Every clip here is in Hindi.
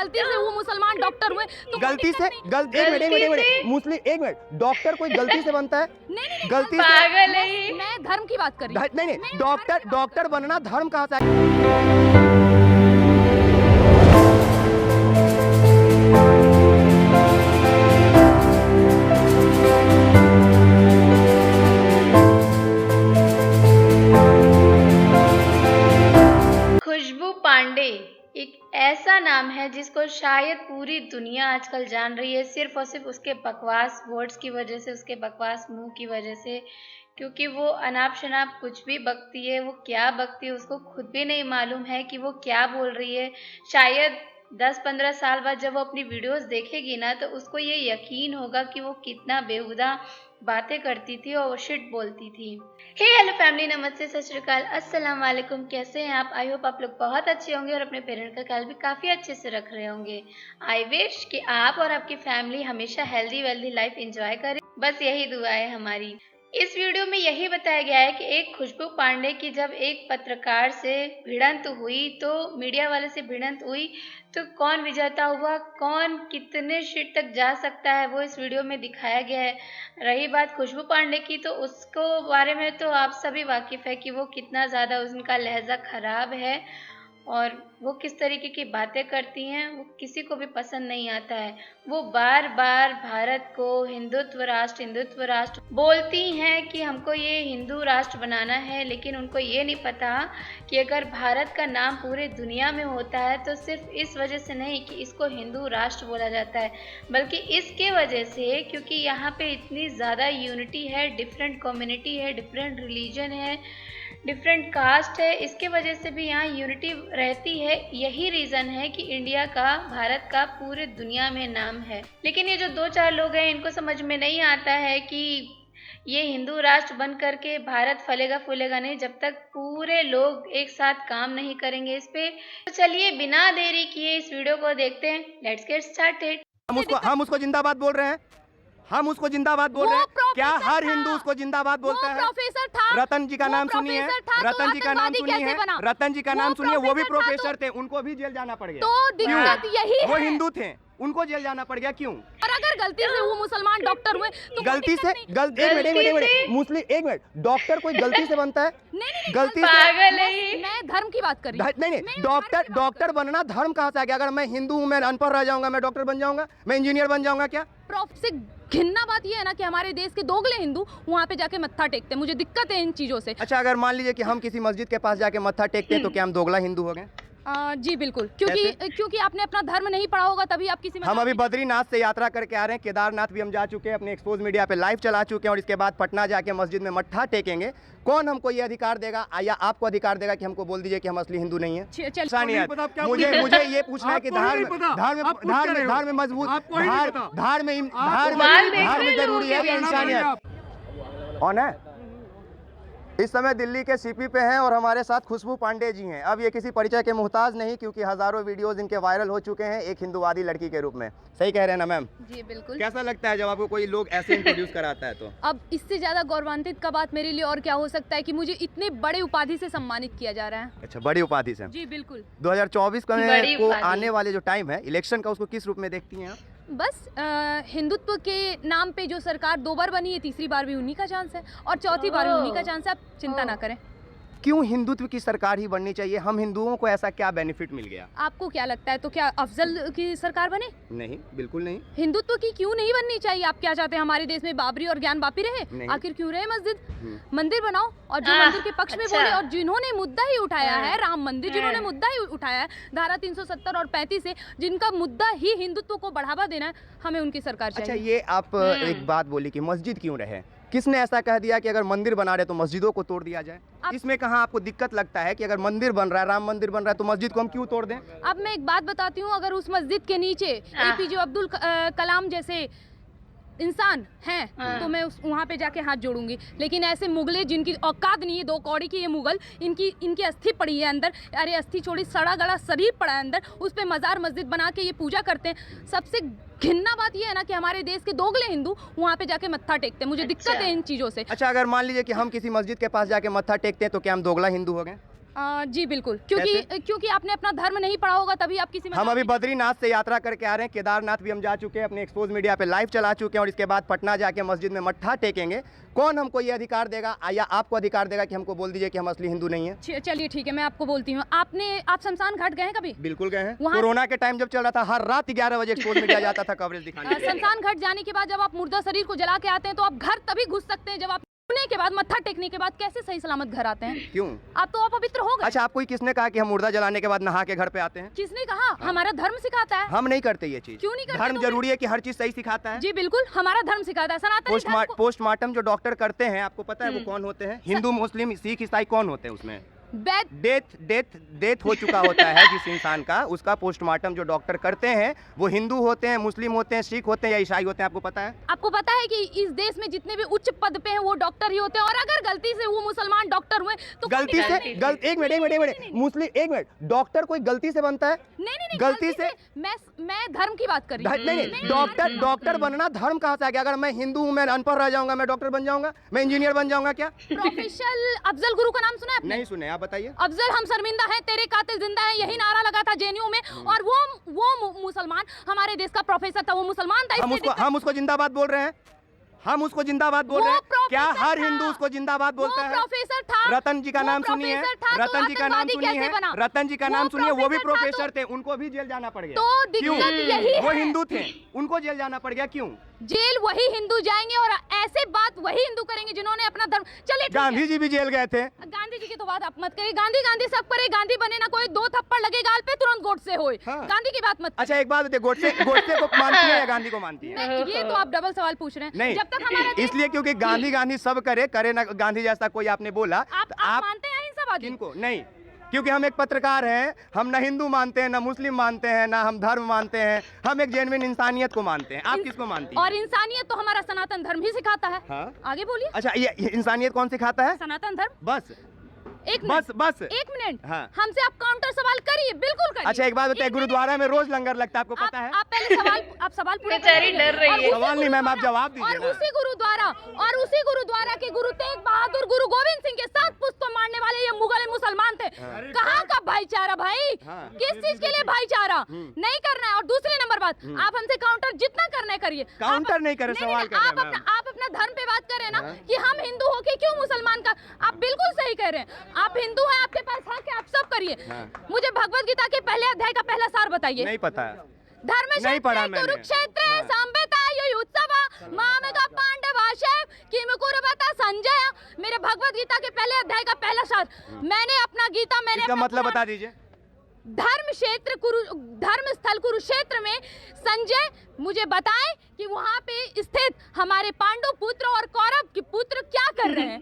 गलती से वो मुसलमान डॉक्टर हुए तो गलती से एक मिनट मुस्लिम, एक मिनट, डॉक्टर कोई गलती से बनता है? नहीं गलती से पागल है ये। मैं धर्म की बात कर रही हूँ। नहीं, डॉक्टर बनना धर्म कहाँ से आया? खुशबू पांडे एक ऐसा नाम है जिसको शायद पूरी दुनिया आजकल जान रही है, सिर्फ और सिर्फ उसके बकवास वर्ड्स की वजह से, उसके बकवास मुंह की वजह से। क्योंकि वो अनाप शनाप कुछ भी बकती है, वो क्या बकती है उसको खुद भी नहीं मालूम है कि वो क्या बोल रही है। शायद 10-15 साल बाद जब वो अपनी वीडियोस देखेगी ना तो उसको ये यकीन होगा कि वो कितना बेहुदा बातें करती थी और शिट बोलती थी। हे हेलो फैमिली, नमस्ते, सत श्री अकाल, अस्सलाम वालेकुम। कैसे हैं आप? आई होप आप लोग बहुत अच्छे होंगे और अपने पेरेंट्स का ख्याल भी काफ़ी अच्छे से रख रहे होंगे। आई विश कि आप और आपकी फैमिली हमेशा हेल्दी वेल्दी लाइफ एंजॉय करें, बस यही दुआ है हमारी। इस वीडियो में यही बताया गया है कि एक खुशबू पांडे की जब एक पत्रकार से भिड़ंत हुई, तो मीडिया वाले से भिड़ंत हुई, तो कौन विजेता हुआ, कौन कितने शीट तक जा सकता है, वो इस वीडियो में दिखाया गया है। रही बात खुशबू पांडे की, तो उसको बारे में तो आप सभी वाकिफ़ है कि वो कितना ज़्यादा उनका लहजा ख़राब है और वो किस तरीके की बातें करती हैं, वो किसी को भी पसंद नहीं आता है। वो बार बार भारत को हिंदुत्व राष्ट्र बोलती हैं कि हमको ये हिंदू राष्ट्र बनाना है, लेकिन उनको ये नहीं पता कि अगर भारत का नाम पूरे दुनिया में होता है तो सिर्फ इस वजह से नहीं कि इसको हिंदू राष्ट्र बोला जाता है, बल्कि इसके वजह से क्योंकि यहाँ पे इतनी ज़्यादा यूनिटी है, डिफरेंट कम्युनिटी है, डिफरेंट रिलीजन है, डिफरेंट कास्ट है, इसके वजह से भी यहाँ यूनिटी रहती है। यही रीज़न है कि इंडिया का, भारत का पूरे दुनिया में नाम है। लेकिन ये जो 2-4 लोग हैं इनको समझ में नहीं आता है कि ये हिंदू राष्ट्र बन करके भारत फलेगा फूलेगा नहीं जब तक पूरे लोग एक साथ काम नहीं करेंगे इस पे। तो चलिए बिना देरी किए इस वीडियो को देखते हैं। Let's get started. हम उसको जिंदाबाद बोल रहे हैं, हम उसको जिंदाबाद बोल रहे हैं। क्या हर हिंदू उसको जिंदाबाद बोलता है? प्रोफेसर था, रतन जी का नाम सुनिए, रतन जी का नाम सुनिए, रतन जी का नाम सुनिए, वो भी प्रोफेसर थे, उनको भी जेल जाना पड़ गया। तो दिक्कत यही है, वो हिंदू थे, उनको जेल जाना पड़ गया, क्यों? और अगर गलती से वो मुसलमान डॉक्टर हुए तो गलती से एक मिनट मुस्लिम, एक मिनट, डॉक्टर कोई गलती से बनता है? नहीं, गलती से पागल है ये। मैं धर्म की बात कर रही हूँ। नहीं, डॉक्टर बनना धर्म कहाँ से आ गया? अगर मैं हिंदू हूँ, मैं अनपढ़ रह जाऊंगा, मैं डॉक्टर बन जाऊंगा, मैं इंजीनियर बन जाऊंगा क्या? से घिनना बात ये है ना कि हमारे देश के दोगले हिंदू वहाँ पे जाके मत्था टेकते हैं। मुझे दिक्कत है इन चीजों से। अच्छा, अगर मान लीजिए कि हम किसी मस्जिद के पास जाके मत्था टेकते हैं तो क्या हम दोगला हिंदू हो गए? जी बिल्कुल, क्योंकि आपने अपना धर्म नहीं पढ़ा होगा तभी आप किसी में। हम अभी बद्रीनाथ से यात्रा करके आ रहे हैं, केदारनाथ भी हम जा चुके हैं, अपने एक्सपोज मीडिया पे लाइव चला चुके हैं, और इसके बाद पटना जाके मस्जिद में मत्था टेकेंगे। कौन हमको ये अधिकार देगा, या आपको अधिकार देगा कि हमको बोल दीजिए कि हम असली हिंदू नहीं है? मुझे ये पूछना है कि धार में मजबूत, धार में जरूरी है या इंसानियत? कौन है? इस समय दिल्ली के सीपी पे हैं और हमारे साथ खुशबू पांडे जी हैं। अब ये किसी परिचय के मुहताज नहीं, क्योंकि हजारों वीडियोस इनके वायरल हो चुके हैं एक हिंदुवादी लड़की के रूप में। सही कह रहे हैं ना मैम? जी बिल्कुल। कैसा लगता है जब आपको कोई लोग ऐसे इंट्रोड्यूस कराता है? तो अब इससे ज्यादा गौरवान्वित का बात मेरे लिए और क्या हो सकता है कि मुझे इतने बड़े उपाधि से सम्मानित किया जा रहा है। अच्छा, बड़ी उपाधि से? जी बिल्कुल। 2024 को आने वाले जो टाइम है इलेक्शन का, उसको किस रूप में देखती हैं आप? बस हिंदुत्व के नाम पे जो सरकार 2 बार बनी है, तीसरी बार भी उन्हीं का चांस है और चौथी बार भी उन्हीं का चांस है। आप चिंता ना करें। क्यों हिंदुत्व की सरकार ही बननी चाहिए? हम हिंदुओं को ऐसा क्या बेनिफिट मिल गया? आपको क्या लगता है, तो क्या अफजल की सरकार बने? नहीं, बिल्कुल नहीं। हिंदुत्व की क्यों नहीं बननी चाहिए? आप क्या चाहते हैं हमारे देश में बाबरी और ज्ञान बापी रहे? आखिर क्यों रहे मस्जिद? मंदिर बनाओ, और जो मंदिर के पक्ष में बोले और जिन्होंने मुद्दा ही उठाया है राम मंदिर, जिन्होंने मुद्दा ही उठाया है धारा 370 और 35 से, जिनका मुद्दा ही हिंदुत्व को बढ़ावा देना है, हमें उनकी सरकार चाहिए। अच्छा, ये आप एक बात बोली कि मस्जिद क्यों रहे, किसने ऐसा कह दिया कि अगर मंदिर बना रहे तो मस्जिदों को तोड़ दिया जाए? इसमें कहाँ आपको दिक्कत लगता है कि अगर मंदिर बन रहा है, राम मंदिर बन रहा है, तो मस्जिद को हम क्यों तोड़ दें? अब मैं एक बात बताती हूँ, अगर उस मस्जिद के नीचे एपीजे अब्दुल कलाम जैसे इंसान हैं तो मैं वहाँ पे जाके हाथ जोड़ूंगी, लेकिन ऐसे मुगले जिनकी औकात नहीं है 2 कौड़ी की, ये मुगल, इनकी अस्थि पड़ी है अंदर, अरे अस्थि छोड़ी सड़ा गला शरीर पड़ा है अंदर, उस पे मजार मस्जिद बना के ये पूजा करते हैं। सबसे घिनना बात ये है ना कि हमारे देश के दोगले हिंदू वहाँ पे जाके मत्था टेकते हैं। मुझे दिक्कत है इन चीज़ों से। अच्छा, अगर मान लीजिए कि हम किसी मस्जिद के पास जाके मत्था टेकते हैं तो क्या हम दोगला हिंदू हो गए? जी बिल्कुल, क्योंकि आपने अपना धर्म नहीं पढ़ा होगा तभी आप किसी हम अभी बद्रीनाथ से यात्रा करके आ रहे हैं, केदारनाथ भी हम जा चुके हैं, अपने एक्सपोज मीडिया पे लाइव चला चुके हैं और इसके बाद पटना जाके मस्जिद में मट्ठा टेकेंगे। कौन हमको ये अधिकार देगा या आपको अधिकार देगा कि हमको बोल दीजिए कि हम असली हिंदू नहीं है? चलिए ठीक है, मैं आपको बोलती हूँ। आप शमशान घाट गए हैं कभी? बिल्कुल गए हैं। कोरोना के टाइम जब चल रहा था हर रात 11 बजे एक्सपोज मीडिया जाता था कवरेज दिखाने। शमशान घाट जाने के बाद जब आप मुर्दा शरीर को जला के आते हैं तो आप घर तभी घुस सकते हैं जब आप छूने के बाद, मत्था टेकने के बाद कैसे सही सलामत घर आते हैं? क्यों? आप तो अपवित्र हो गए। अच्छा, आपको किसने कहा कि हम मुर्दा जलाने के बाद नहा के घर पे आते हैं? किसने कहा? हमारा धर्म सिखाता है। हम नहीं करते ये चीज। क्यों नहीं करते? धर्म जरूरी है कि हर चीज सही सिखाता है। जी बिल्कुल, हमारा धर्म सिखाता है। सनातन पोस्टमार्टम जो डॉक्टर करते हैं, आपको पता है वो कौन होते हैं? हिंदू, मुस्लिम, सिख, ईसाई कौन होते हैं उसमें? डेथ हो चुका होता है जिस इंसान का, उसका पोस्टमार्टम जो डॉक्टर करते हैं वो हिंदू होते हैं, मुस्लिम होते हैं, सिख होते हैं या ईसाई होते हैं। आपको पता है? आपको पता है कि इस देश में जितने भी उच्च पद पे हैं वो डॉक्टर ही होते हैं, और अगर गलती से वो मुसलमान डॉक्टर हुए तो गलती से एक मिनट मुस्लिम, एक मिनट, डॉक्टर कोई गलती से बनता है? नहीं, गलती से मैं धर्म की बात कर रही हूँ। नहीं, डॉक्टर बनना धर्म कहाँ से आ गया? अगर मैं हिंदू हूँ, मैं अनपढ़ रह जाऊंगा, मैं डॉक्टर बन जाऊंगा, मैं इंजीनियर बन जाऊंगा क्या? प्रोफेसर अफजल गुरु का नाम सुना है आपने? नहीं सुने, आप बताइए। अफजल हम शर्मिंदा हैं, तेरे कातिल जिंदा हैं, यही नारा लगा था जेएनयू में, और वो मुसलमान हमारे देश का प्रोफेसर था, वो मुसलमान था। हम उसको जिंदाबाद बोल रहे हैं, हम उसको जिंदाबाद बोल रहे हैं। क्या हर हिंदू उसको जिंदाबाद बोलता है? प्रोफेसर था। रतन जी का नाम सुनिए, रतन जी का नाम सुनिए, रतन जी का नाम सुनिए, वो भी प्रोफेसर थे, उनको भी जेल जाना पड़ गया। तो दिक्कत यही है, वो हिंदू थे, उनको जेल जाना पड़ गया, क्यों? जेल वही हिंदू जाएंगे और ऐसे बात वही हिंदू करेंगे जिन्होंने अपना धर्म। चलिए, गांधी जी भी जेल गए थे। गांधी जी की तो बात आप मत करिए। गांधी सब करे, गांधी बने ना कोई, 2 थप्पड़ लगे गाल पे तुरंत गोडसे होए। गांधी की बात मत। अच्छा, एक बात बताइए, गोडसे को मानती है या गांधी को मानती है? ये तो आप डबल सवाल पूछ रहे हैं। नहीं, जब तक हमारा इसलिए क्योंकि गांधी सब करे ना, गांधी जैसा कोई आपने बोला। आप मानते हैं अहिंसावादी? किनको? नहीं, क्योंकि हम एक पत्रकार हैं, हम ना हिंदू मानते हैं, ना मुस्लिम मानते हैं, ना हम धर्म मानते हैं, हम एक जेन्युइन इंसानियत को मानते हैं। आप किसको मानती हैं? और इंसानियत तो हमारा सनातन धर्म ही सिखाता है। हाँ? आगे बोलिए। अच्छा, ये इंसानियत कौन सिखाता है? सनातन धर्म। बस एक मिनट, हाँ। हमसे आप काउंटर सवाल करिए, बिल्कुल करिए। अच्छा, एक बात बताइए, गुरुद्वारा में रोज लंगर लगता है, आपको पता है? आप पहले सवाल पूरा बेचारी डर रही है। सवाल नहीं मैम, आप जवाब दीजिए ना। और उसी गुरुद्वारा के गुरु तेग बहादुर गुरु गोविंद सिंह के 7 पुस्तों मारने वाले ये मुगल मुसलमान थे। कहाँ का भाईचारा भाई? किस चीज के लिए भाईचारा? नहीं करना है। और दूसरे नंबर बात, आप हमसे काउंटर जितना करना है करिए। काउंटर नहीं करे, सवाल कर रहे हैं। आप अपना धर्म पे बात कर रहे हैं ना कि हम हिंदू होके क्यों मुसलमान का? आप बिल्कुल सही कह रहे हैं। आप हिंदू हैं, आपके पास हक है, आप सब करिए। मुझे भगवत गीता के पहले अध्याय का पहला सार बताइए। नहीं पता है। धर्मक्षेत्रे कुरुक्षेत्रे संहिता मामका पांडवाशय किमकुर्वत संजय। मेरे भगवत गीता के पहले अध्याय का पहला सार, मैंने अपना गीता, मैंने इसका मतलब बता दीजिए। धर्म स्थल कुरुक्षेत्र में संजय मुझे बताएं कि वहाँ पे स्थित हमारे पांडु पुत्र और कौरव के पुत्र क्या कर रहे हैं।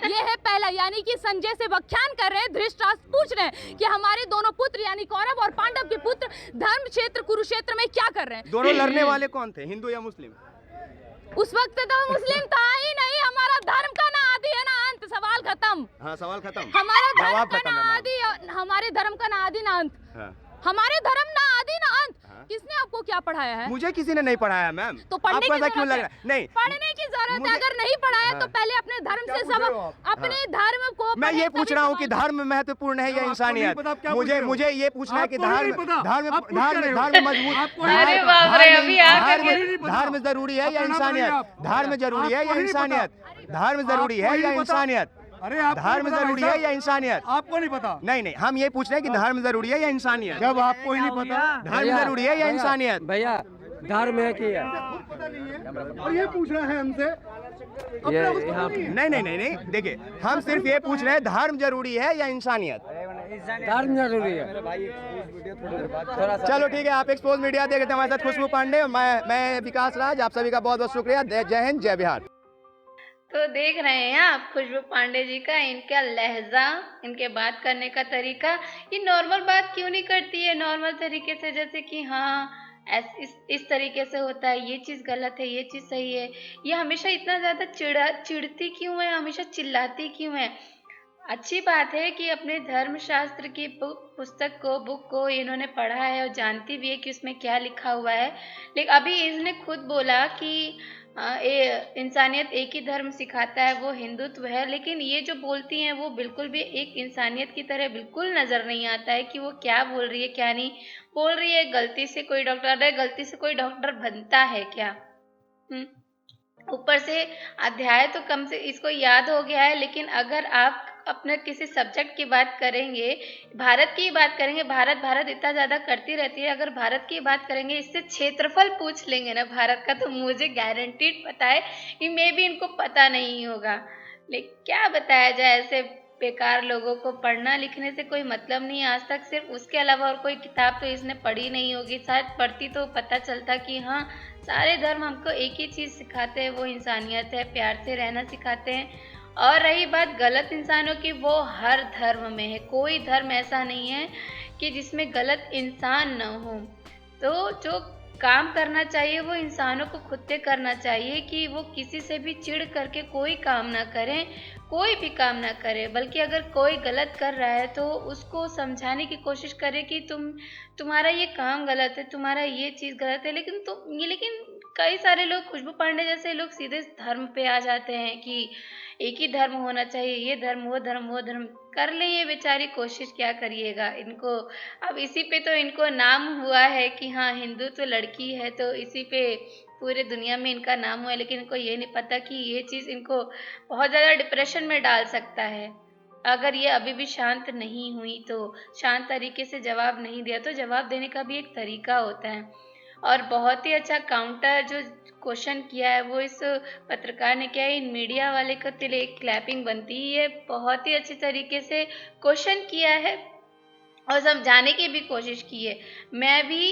ये है पहला, यानी कि संजय से व्याख्यान कर रहे हैं, धृतराष्ट्र पूछ रहे हैं कि हमारे दोनों पुत्र यानी कौरव और पांडव के पुत्र धर्म क्षेत्र कुरुक्षेत्र में क्या कर रहे हैं। दोनों लड़ने वाले कौन थे, हिंदू या मुस्लिम? उस वक्त तो मुस्लिम था ही नहीं। हमारा धर्म का ना आदि है ना अंत। सवाल खत्म। हाँ, सवाल खत्म। हमारा धर्म जवाब का खत्म ना है आदि, हमारे धर्म का ना आदि ना अंत। हाँ। हमारे धर्म ना आदि ना अंत। किसने आपको क्या पढ़ाया है? मुझे किसी ने नहीं पढ़ाया मैम। तो पढ़ने की क्यों लग रहा है? नहीं, पढ़ने की जरूरत है। अगर नहीं पढ़ाया तो पहले अपने धर्म से सब अपने धर्म को। मैं ये पूछ रहा हूँ कि धर्म महत्वपूर्ण है या इंसानियत? मुझे ये पूछना है कि धर्म मजबूत, धर्म जरूरी है या इंसानियत? धर्म जरूरी है या इंसानियत? धर्म जरूरी है या इंसानियत? अरे धर्म जरूरी है या इंसानियत? आपको नहीं पता? नहीं, हम ये पूछ रहे हैं कि धर्म जरूरी है या इंसानियत? जब आपको ही नहीं पता, धर्म जरूरी है या इंसानियत? भैया धर्म है कि और ये पूछ रहा है हमसे। नहीं, देखिए, हम सिर्फ ये पूछ रहे हैं धर्म जरूरी है या इंसानियत? धर्म जरूरी है। चलो ठीक है, आप एक्सपोज मीडिया देखते हैं, हमारे साथ खुशबू पांडे और मैं विकास राज। आप सभी का बहुत बहुत शुक्रिया। जय हिंद, जय बिहार। तो देख रहे हैं आप खुशबू पांडे जी का, इनका लहजा, इनके बात करने का तरीका। ये नॉर्मल बात क्यों नहीं करती है नॉर्मल तरीके से, जैसे कि हाँ इस तरीके से होता है, ये चीज़ गलत है, ये चीज़ सही है। ये हमेशा इतना ज़्यादा चिढ़ती क्यों है, हमेशा चिल्लाती क्यों है? अच्छी बात है कि अपने धर्मशास्त्र की बुक को इन्होंने पढ़ा है और जानती भी है कि उसमें क्या लिखा हुआ है। लेकिन अभी इसने खुद बोला कि इंसानियत एक ही धर्म सिखाता है, वो हिंदुत्व है। लेकिन ये जो बोलती हैं वो बिल्कुल भी एक इंसानियत की तरह बिल्कुल नज़र नहीं आता है कि वो क्या बोल रही है क्या नहीं बोल रही है। गलती से कोई डॉक्टर बनता है क्या? ऊपर से अध्याय तो कम से इसको याद हो गया है। लेकिन अगर आप अपने किसी सब्जेक्ट की बात करेंगे, भारत की बात करेंगे, भारत इतना ज़्यादा करती रहती है, अगर भारत की बात करेंगे, इससे क्षेत्रफल पूछ लेंगे ना भारत का, तो मुझे गारंटीड पता है कि मे भी इनको पता नहीं होगा। लेकिन क्या बताया जाए, ऐसे बेकार लोगों को पढ़ना लिखने से कोई मतलब नहीं है आज तक। सिर्फ उसके अलावा और कोई किताब तो इसने पढ़ी नहीं होगी। शायद पढ़ती तो पता चलता कि हाँ, सारे धर्म हमको एक ही चीज़ सिखाते हैं, वो इंसानियत है, प्यार से रहना सिखाते हैं। और रही बात गलत इंसानों की, वो हर धर्म में है। कोई धर्म ऐसा नहीं है कि जिसमें गलत इंसान न हो। तो जो काम करना चाहिए वो इंसानों को खुद से करना चाहिए कि वो किसी से भी चिढ़ करके कोई काम ना करें, कोई भी काम ना करे। बल्कि अगर कोई गलत कर रहा है तो उसको समझाने की कोशिश करे कि तुम्हारा ये काम गलत है, तुम्हारा ये चीज़ गलत है। लेकिन कई सारे लोग, खुशबू पांडे जैसे लोग सीधे धर्म पे आ जाते हैं कि एक ही धर्म होना चाहिए, ये धर्म वो धर्म कर ले। ये बेचारी कोशिश क्या करिएगा इनको। अब इसी पे तो इनको नाम हुआ है कि हाँ, हिंदू तो लड़की है, तो इसी पे पूरे दुनिया में इनका नाम हुआ है। लेकिन इनको ये नहीं पता कि ये चीज़ इनको बहुत ज़्यादा डिप्रेशन में डाल सकता है। अगर ये अभी भी शांत नहीं हुई, तो शांत तरीके से जवाब नहीं दिया, तो जवाब देने का भी एक तरीका होता है। और बहुत ही अच्छा काउंटर जो क्वेश्चन किया है वो इस पत्रकार ने किया है। इन मीडिया वाले को के लिए क्लैपिंग बनती है। बहुत ही अच्छे तरीके से क्वेश्चन किया है और समझाने की भी कोशिश की है। मैं भी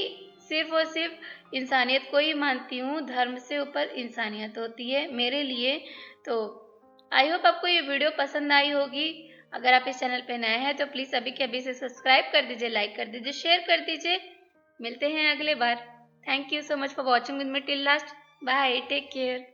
सिर्फ और सिर्फ इंसानियत को ही मानती हूँ, धर्म से ऊपर इंसानियत होती है मेरे लिए। तो आई होप आपको ये वीडियो पसंद आई होगी। अगर आप इस चैनल पे नए हैं तो प्लीज़ अभी के अभी से सब्सक्राइब कर दीजिए, लाइक कर दीजिए, शेयर कर दीजिए। मिलते हैं अगले बार। Thank you so much for watching with me till last. Bye. Take care.